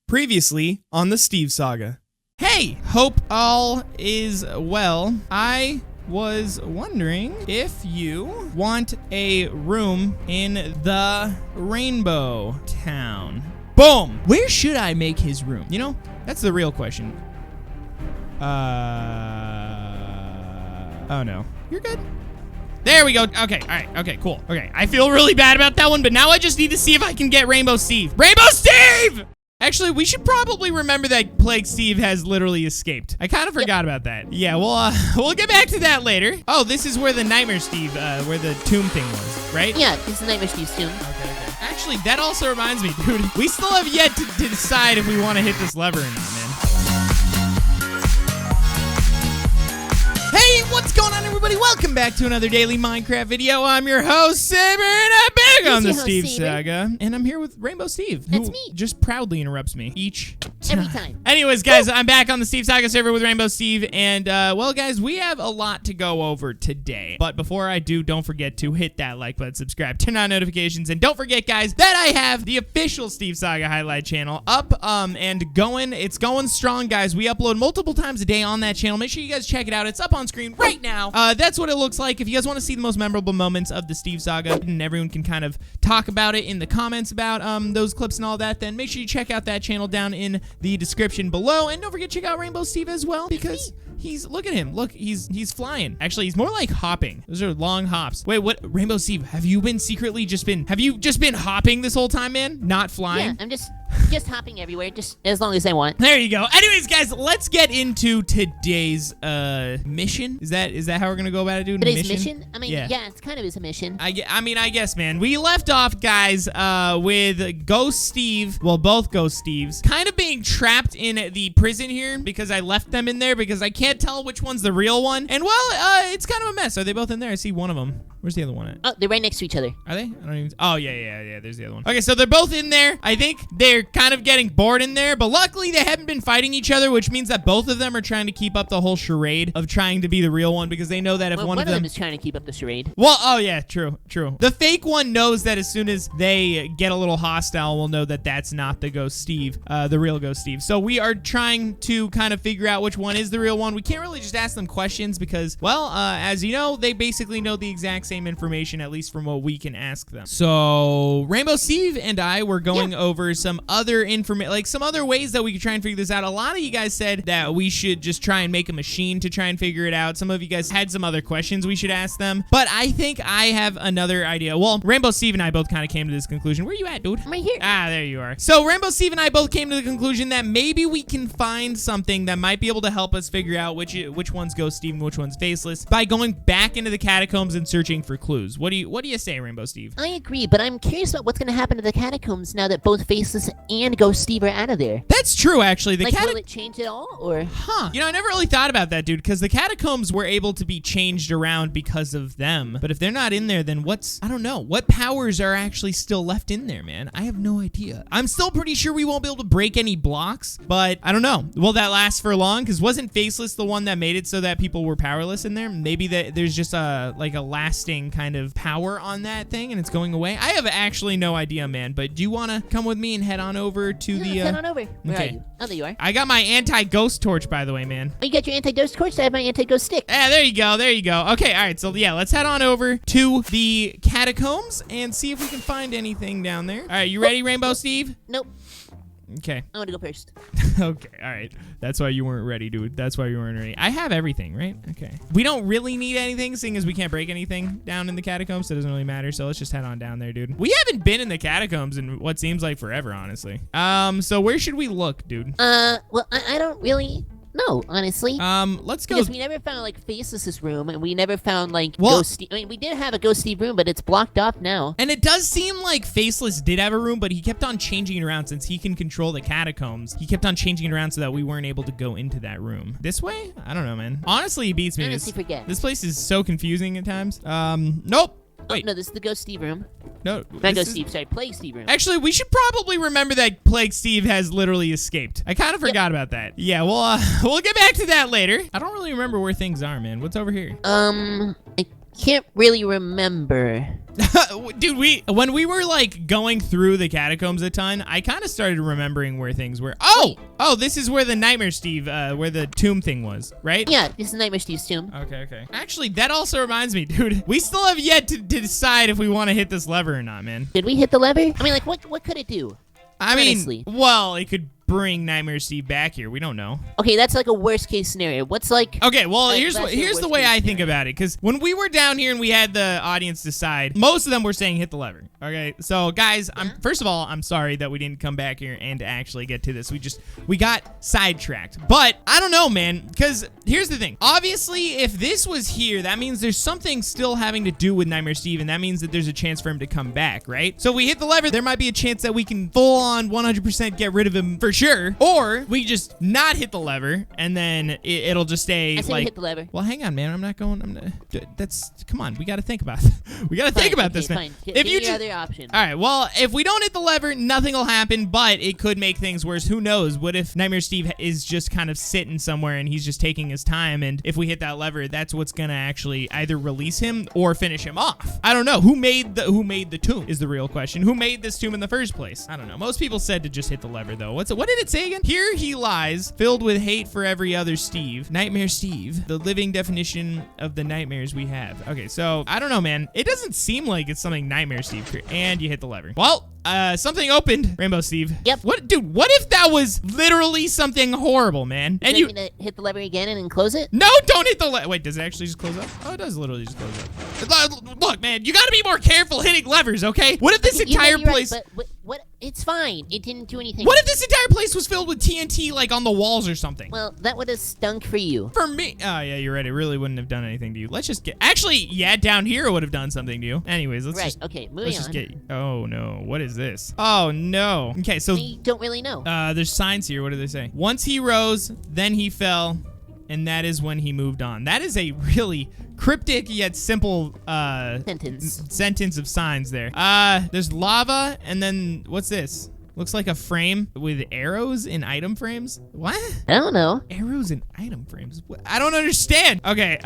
Previously on the Steve Saga. Hey, hope all is well. I was wondering if you want a room in the Rainbow Town. Boom! Where should I make his room? You know, that's the real question. Oh no. You're good. There we go. Okay, all right. Okay, cool. Okay, I feel really bad about that one, but now I just need to see if I can get Rainbow Steve. Rainbow Steve! Actually, we should probably remember that Plague Steve has literally escaped. I kind of forgot about that. Yeah, we'll get back to that later. Oh, this is where the Nightmare Steve, where the tomb thing was, right? Yeah, this is Nightmare Steve's tomb. Okay. Actually, that also reminds me, dude. We still have yet to decide if we want to hit this lever or not, man. Hey, what's going on, everybody? Welcome back to another daily Minecraft video. I'm your host, Sabre, and I'm back on the Steve Saga. And I'm here with Rainbow Steve, who just proudly interrupts me every time. Anyways, guys, I'm back on the Steve Saga server with Rainbow Steve, and, well, guys, we have a lot to go over today. But before I do, don't forget to hit that like button, subscribe, turn on notifications, and don't forget, guys, that I have the official Steve Saga highlight channel up, and going. It's going strong, guys. We upload multiple times a day on that channel. Make sure you guys check it out. It's up on screen right now. That's what it looks like. If you guys want to see the most memorable moments of the Steve Saga, and everyone can kind of talk about it in the comments about those clips and all that, then make sure you check out that channel down in the description below. And don't forget to check out Rainbow Steve as well, because look at him. Look, he's flying. Actually, he's more like hopping. Those are long hops. Wait, what? Rainbow Steve, have you just been hopping this whole time, man? Not flying? Yeah, I'm just hopping everywhere, just as long as I want. There you go. Anyways, guys, let's get into today's mission. Is that how we're gonna go about it, dude? Today's mission? I mean, yeah, it's kind of is a mission. I guess, man. We left off, guys, with Ghost Steve, well, both Ghost Steves, kind of being trapped in the prison here because I left them in there because I can't tell which one's the real one. And, well, it's kind of a mess. Are they both in there? I see one of them. Where's the other one at? Oh, they're right next to each other. Are they? I don't even... Oh, yeah. There's the other one. Okay, so they're both in there. I think they're kind of getting bored in there, but luckily they haven't been fighting each other, which means that both of them are trying to keep up the whole charade of trying to be the real one, because they know that if one of them is trying to keep up the charade. Well, oh yeah, true. The fake one knows that as soon as they get a little hostile, we'll know that that's not the Ghost Steve, the real Ghost Steve. So we are trying to kind of figure out which one is the real one. We can't really just ask them questions because, well, as you know, they basically know the exact same information, at least from what we can ask them. So Rainbow Steve and I were going over some other information, like some other ways that we could try and figure this out. A lot of you guys said that we should just try and make a machine to try and figure it out. Some of you guys had some other questions we should ask them, but I think I have another idea. Well, Rainbow Steve and I both kind of came to this conclusion. Where you at, dude? I'm right here. Ah, there you are. So Rainbow Steve and I both came to the conclusion that maybe we can find something that might be able to help us figure out which one's Ghost Steve and which one's Faceless by going back into the catacombs and searching for clues. What do you say, Rainbow Steve? I agree, but I'm curious about what's going to happen to the catacombs now that both Faceless and Ghost Steve are out of there. That's true, actually. Will it change at all, or? Huh. You know, I never really thought about that, dude, because the catacombs were able to be changed around because of them. But if they're not in there, then I don't know. What powers are actually still left in there, man? I have no idea. I'm still pretty sure we won't be able to break any blocks, but I don't know. Will that last for long? Because wasn't Faceless the one that made it so that people were powerless in there? Maybe there's just a lasting kind of power on that thing and it's going away. I have actually no idea, man, but do you want to come with me and head on over to the... head on over. Where are you? Oh, there you are. I got my anti-ghost torch, by the way, man. Oh, you got your anti-ghost torch? I have my anti-ghost stick. Yeah, there you go. Okay, all right, so yeah, let's head on over to the catacombs and see if we can find anything down there. All right, you ready, Rainbow Steve? Nope. Okay. I want to go first. Okay, all right. That's why you weren't ready, dude. That's why you weren't ready. I have everything, right? Okay. We don't really need anything, seeing as we can't break anything down in the catacombs, so it doesn't really matter. So let's just head on down there, dude. We haven't been in the catacombs in what seems like forever, honestly. So where should we look, dude? Well, I don't really... No, honestly. Let's go. Because we never found, like, Faceless's room, and we never found, like, Ghost Steve. I mean, we did have a Ghost Steve room, but it's blocked off now. And it does seem like Faceless did have a room, but he kept on changing it around since he can control the catacombs. He kept on changing it around so that we weren't able to go into that room. This way? I don't know, man. Honestly, he beats me. Honestly, forget. This place is so confusing at times. Nope. Wait. Oh, no, this is the Ghost Steve room. No. Not Ghost Steve, sorry, Plague Steve room. Actually, we should probably remember that Plague Steve has literally escaped. I kind of forgot about that. Yeah, we'll get back to that later. I don't really remember where things are, man. What's over here? I can't really remember. Dude, when we were like going through the catacombs a ton, I kind of started remembering where things were. Oh, this is where the Nightmare Steve, where the tomb thing was, right? Yeah, this is Nightmare Steve's tomb. Okay. Actually, that also reminds me, dude, we still have yet to decide if we want to hit this lever or not, man. Did we hit the lever? I mean, like, what could it do? Honestly. Well, it could bring Nightmare Steve back here. We don't know. Okay, that's like a worst case scenario. What's like... Okay, well, here's the way I think about it. Because when we were down here and we had the audience decide, most of them were saying hit the lever. Okay, so guys, first of all, I'm sorry that we didn't come back here and actually get to this. We got sidetracked. But I don't know, man, because here's the thing. Obviously, if this was here, that means there's something still having to do with Nightmare Steve, and that means that there's a chance for him to come back, right? So if we hit the lever, there might be a chance that we can full on 100% get rid of him for sure, or we just not hit the lever and then it'll just stay. I say like hit the lever. Well, hang on, man. I'm not going. Come on. We got to think about we got to think about this, man. Fine. If you your other option. All right. Well, if we don't hit the lever, nothing will happen, but it could make things worse. Who knows? What if Nightmare Steve is just kind of sitting somewhere and he's just taking his time, and if we hit that lever, that's what's gonna actually either release him or finish him off. I don't know. Who made the tomb is the real question. Who made this tomb in the first place? I don't know. Most people said to just hit the lever, though. What did it say again? Here he lies, filled with hate for every other Steve. Nightmare Steve, the living definition of the nightmares we have. Okay, so I don't know, man. It doesn't seem like it's something Nightmare Steve created. And you hit the lever. Well, something opened, Rainbow Steve. Yep. Dude, what if that was literally something horrible, man? And you gonna hit the lever again and then close it? No, don't hit the lever. Wait, does it actually just close up? Oh, it does literally just close up. Look, man, you gotta be more careful hitting levers, okay? What if this entire place... Right, but what? It's fine. It didn't do anything. What if this entire place was filled with TNT, like, on the walls or something? Well, that would have stunk for you. For me? Oh, yeah, you're right. It really wouldn't have done anything to you. Let's just get... Actually, yeah, down here it would have done something to you. Anyways, Okay, moving on. Oh, no. What is this? Oh, no. Okay, so... We don't really know. There's signs here. What do they say? Once he rose, then he fell, and that is when he moved on. That is a really cryptic yet simple sentence of signs there. There's lava, and then what's this? Looks like a frame with arrows in item frames. What? I don't know. Arrows in item frames? What? I don't understand. Okay,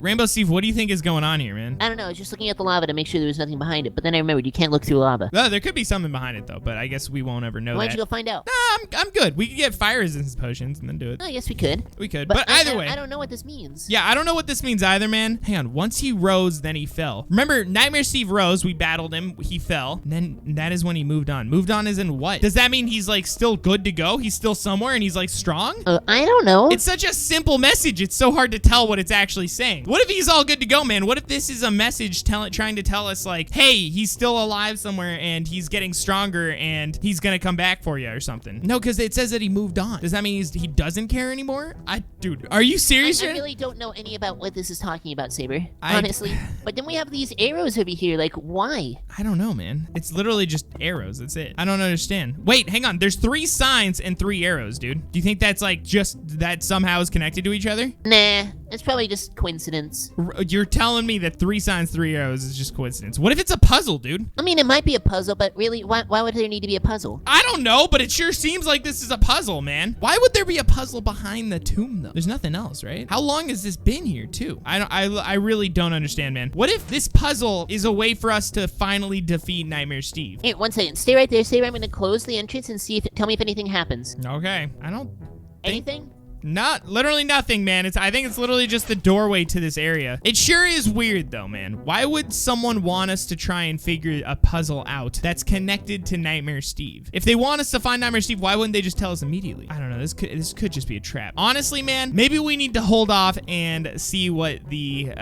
Rainbow Steve, what do you think is going on here, man? I don't know. I was just looking at the lava to make sure there was nothing behind it. But then I remembered you can't look through lava. No, there could be something behind it, though, but I guess we won't ever know that. Why don't you go find out? Nah, I'm good. We could get fire resistance potions and then do it. I guess we could. We could, but either way. I don't know what this means. Yeah, I don't know what this means either, man. Hang on. Once he rose, then he fell. Remember, Nightmare Steve rose. We battled him. He fell. And then that is when he moved on. Moved on as in what? Does that mean he's like still good to go? He's still somewhere and he's like strong? I don't know. It's such a simple message. It's so hard to tell what it's actually saying. What if he's all good to go, man? What if this is a message trying to tell us like, hey, he's still alive somewhere and he's getting stronger and he's gonna come back for you or something? No, because it says that he moved on. Does that mean he doesn't care anymore? Dude, are you serious? I really don't know any about what this is talking about, Sabre. Honestly. But then we have these arrows over here. Like, why? I don't know, man. It's literally just arrows. That's it. I don't understand. Wait, hang on. There's 3 signs and 3 arrows, dude. Do you think that's like just that somehow is connected to each other? Nah, it's probably just coincidence. You're telling me that 3 signs, 3 arrows is just coincidence. What if it's a puzzle, dude? I mean, it might be a puzzle, but really, why would there need to be a puzzle? I don't know, but it sure seems like this is a puzzle, man. Why would there be a puzzle behind the tomb, though? There's nothing else, right? How long has this been here, too? I really don't understand, man. What if this puzzle is a way for us to finally defeat Nightmare Steve? Here, 1 second. Stay right there. Sabre, I'm going to close the entrance and tell me if anything happens. Okay. I don't Anything? Literally nothing, man. I think it's literally just the doorway to this area. It sure is weird, though, man. Why would someone want us to try and figure a puzzle out that's connected to Nightmare Steve? If they want us to find Nightmare Steve, why wouldn't they just tell us immediately? I don't know. This could just be a trap. Honestly, man, maybe we need to hold off and see what the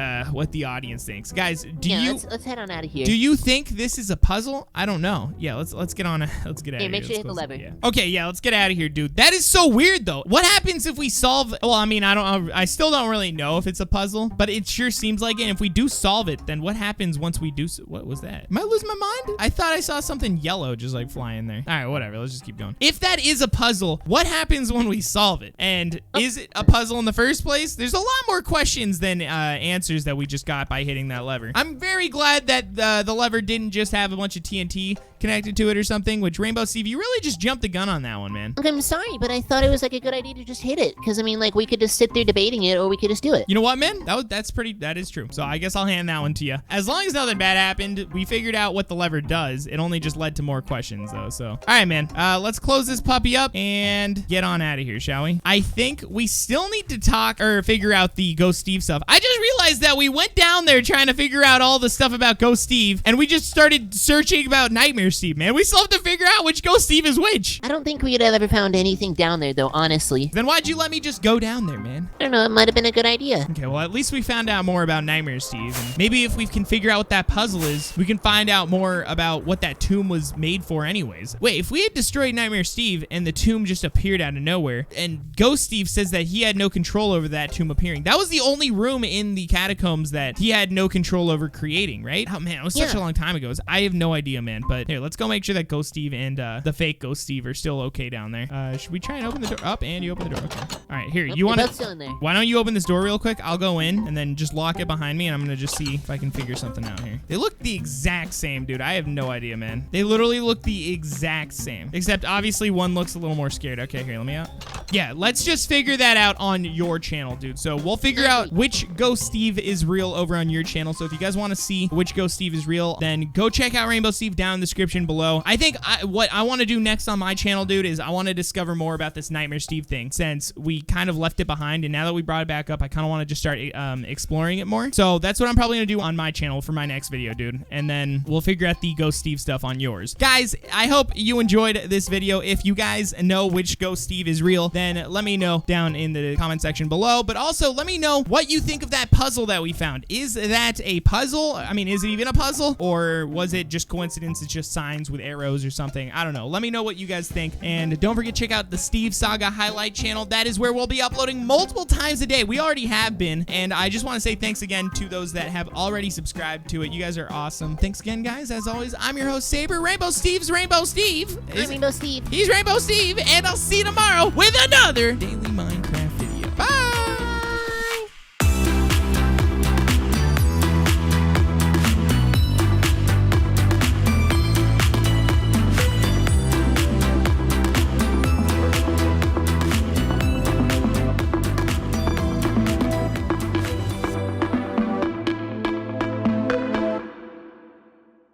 audience thinks. Guys, let's head on out of here. Do you think this is a puzzle? I don't know. Yeah, let's get on. Let's get out of here. Make sure you hit the lever. Yeah. Okay, yeah, let's get out of here, dude. That is so weird, though. What happens if we solve... Well, I mean, I still don't really know if it's a puzzle, but it sure seems like it. If we do solve it, then what happens once we do... What was that? Am I losing my mind? I thought I saw something yellow just like fly in there. All right, whatever. Let's just keep going. If that is a puzzle, what happens when we solve it? And is it a puzzle in the first place? There's a lot more questions than answers that we just got by hitting that lever. I'm very glad that the lever didn't just have a bunch of TNT, connected to it or something, which Rainbow Steve, you really just jumped the gun on that one, man. Okay, I'm sorry, but I thought it was like a good idea to just hit it. Because, I mean, like, we could just sit there debating it, or we could just do it. You know what, man? That is true. So I guess I'll hand that one to you. As long as nothing bad happened, we figured out what the lever does. It only just led to more questions, though. So, all right, man. Let's close this puppy up and get on out of here, shall we? I think we still need to talk or figure out the Ghost Steve stuff. I just realized that we went down there trying to figure out all the stuff about Ghost Steve, and we just started searching about Nightmare Steve, man. We still have to figure out which Ghost Steve is which. I don't think we would have ever found anything down there, though, honestly. Then why'd you let me just go down there, man? I don't know. It might have been a good idea. Okay, well, at least we found out more about Nightmare Steve. And maybe if we can figure out what that puzzle is, we can find out more about what that tomb was made for anyways. Wait, if we had destroyed Nightmare Steve and the tomb just appeared out of nowhere, and Ghost Steve says that he had no control over that tomb appearing, that was the only room in the catacombs that he had no control over creating, right? Oh, man, it was such a long time ago. I have no idea, man. But here, let's go make sure that Ghost Steve and the fake Ghost Steve are still okay down there. Should we try and open the door? Up, and you open the door. Okay. All right, here. You want to? Why don't you open this door real quick? I'll go in and then just lock it behind me, and I'm gonna just see if I can figure something out here. They look the exact same, dude. I have no idea, man. They literally look the exact same, except obviously one looks a little more scared. Okay, here, let me out. Yeah, let's just figure that out on your channel, dude. So we'll figure out which Ghost Steve is real over on your channel. So if you guys want to see which Ghost Steve is real, then go check out Rainbow Steve down in the description below. I think what I want to do next on my channel, dude, is I want to discover more about this Nightmare Steve thing, since we kind of left it behind, and now that we brought it back up, I kind of want to just start exploring it more. So that's what I'm probably gonna do on my channel for my next video, dude, and then we'll figure out the Ghost Steve stuff on yours. Guys, I hope you enjoyed this video. If you guys know which Ghost Steve is real, then let me know down in the comment section below, but also let me know what you think of that puzzle that we found. Is that a puzzle? I mean, is it even a puzzle, or was it just coincidence? It's just signs with arrows or something. I don't know. Let me know what you guys think, and don't forget to check out the Steve Saga highlight channel. That is where we'll be uploading multiple times a day. We already have been, and I just want to say thanks again to those that have already subscribed to it. You guys are awesome. Thanks again, guys. As always, I'm your host, Sabre. Rainbow Steve's Rainbow Steve. I'm Rainbow Steve. He's Rainbow Steve, and I'll see you tomorrow with another Daily Mind.